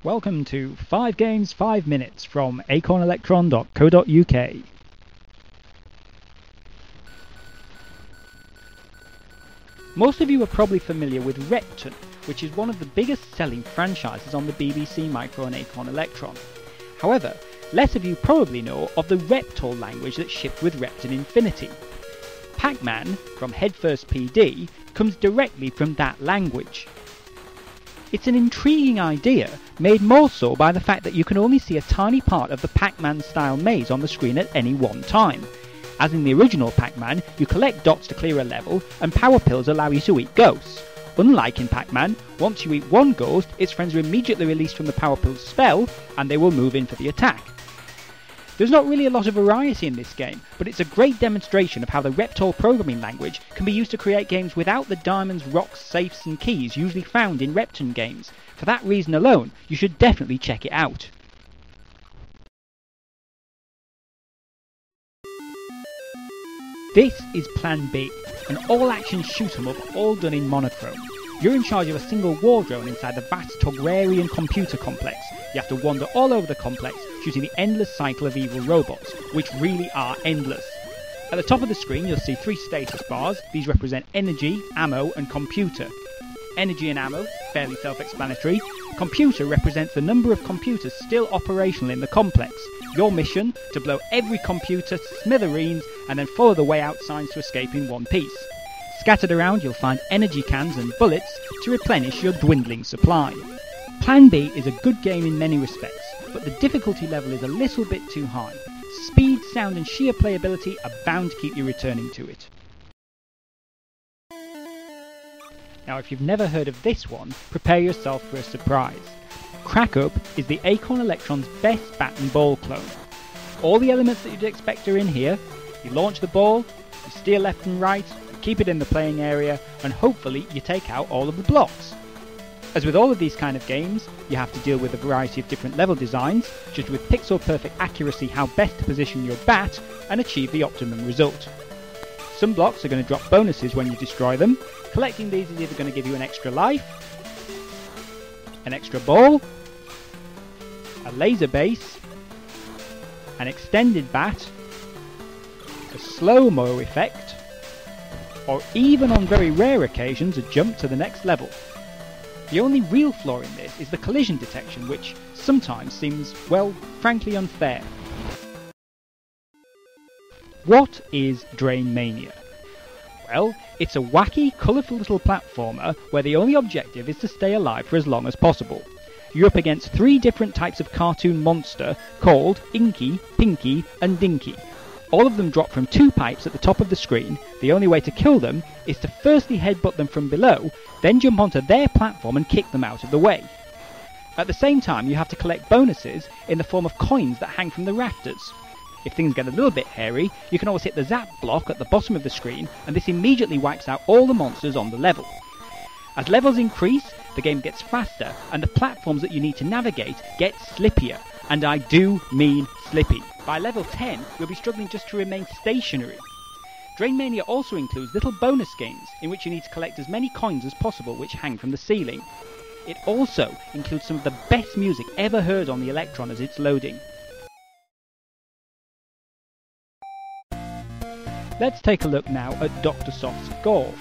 Welcome to 5 Games 5 Minutes from acornelectron.co.uk. Most of you are probably familiar with Repton, which is one of the biggest selling franchises on the BBC Micro and Acorn Electron. However, less of you probably know of the Reptol language that shipped with Repton Infinity. Pac-Man, from Headfirst PD, comes directly from that language. It's an intriguing idea, made more so by the fact that you can only see a tiny part of the Pac-Man style maze on the screen at any one time. As in the original Pac-Man, you collect dots to clear a level, and power pills allow you to eat ghosts. Unlike in Pac-Man, once you eat one ghost, its friends are immediately released from the power pill's spell, and they will move in for the attack. There's not really a lot of variety in this game, but it's a great demonstration of how the Reptol programming language can be used to create games without the diamonds, rocks, safes and keys usually found in Repton games. For that reason alone, you should definitely check it out. This is Plan B, an all-action shoot-'em-up all done in monochrome. You're in charge of a single war drone inside the vast Tograrian computer complex. You have to wander all over the complex, shooting the endless cycle of evil robots, which really are endless. At the top of the screen you'll see 3 status bars. These represent energy, ammo and computer. Energy and ammo, fairly self-explanatory. Computer represents the number of computers still operational in the complex. Your mission, to blow every computer to smithereens and then follow the way out signs to escape in one piece. Scattered around you'll find energy cans and bullets to replenish your dwindling supply. Plan B is a good game in many respects, but the difficulty level is a little bit too high. Speed, sound and sheer playability are bound to keep you returning to it. Now if you've never heard of this one, prepare yourself for a surprise. Crack Up is the Acorn Electron's best bat and ball clone. All the elements that you'd expect are in here. You launch the ball, you steer left and right, you keep it in the playing area, and hopefully you take out all of the blocks. As with all of these kind of games, you have to deal with a variety of different level designs, judge with pixel perfect accuracy how best to position your bat and achieve the optimum result. Some blocks are going to drop bonuses when you destroy them. Collecting these is either going to give you an extra life, an extra ball, a laser base, an extended bat, a slow-mo effect, or even on very rare occasions a jump to the next level. The only real flaw in this is the collision detection, which sometimes seems, well, frankly unfair. What is Drain Mania? Well, it's a wacky, colourful little platformer where the only objective is to stay alive for as long as possible. You're up against 3 different types of cartoon monster called Inky, Pinky and Dinky. All of them drop from 2 pipes at the top of the screen. The only way to kill them is to firstly headbutt them from below, then jump onto their platform and kick them out of the way. At the same time you have to collect bonuses in the form of coins that hang from the rafters. If things get a little bit hairy, you can always hit the zap block at the bottom of the screen, and this immediately wipes out all the monsters on the level. As levels increase, the game gets faster, and the platforms that you need to navigate get slippier, and I do mean slippy. By level 10, you'll be struggling just to remain stationary. Drain Mania also includes little bonus games, in which you need to collect as many coins as possible which hang from the ceiling. It also includes some of the best music ever heard on the Electron as it's loading. Let's take a look now at Dr. Soft's Golf.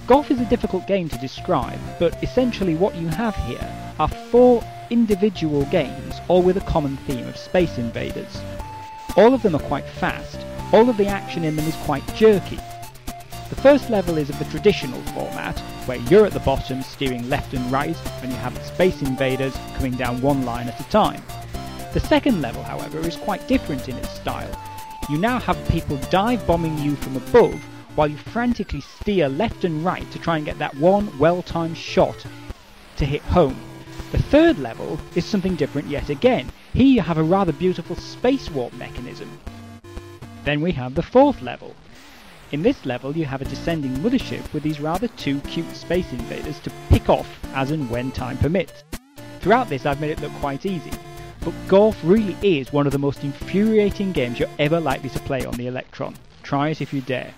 Golf is a difficult game to describe, but essentially what you have here are 4 individual games, all with a common theme of Space Invaders. All of them are quite fast, all of the action in them is quite jerky. The first level is of the traditional format, where you're at the bottom steering left and right, and you have the Space Invaders coming down one line at a time. The second level, however, is quite different in its style. You now have people dive bombing you from above, while you frantically steer left and right to try and get that one well-timed shot to hit home. The third level is something different yet again. Here you have a rather beautiful space warp mechanism. Then we have the 4th level. In this level you have a descending mothership with these rather 2 cute Space Invaders to pick off as and when time permits. Throughout this I've made it look quite easy, but Golf really is one of the most infuriating games you're ever likely to play on the Electron. Try it if you dare.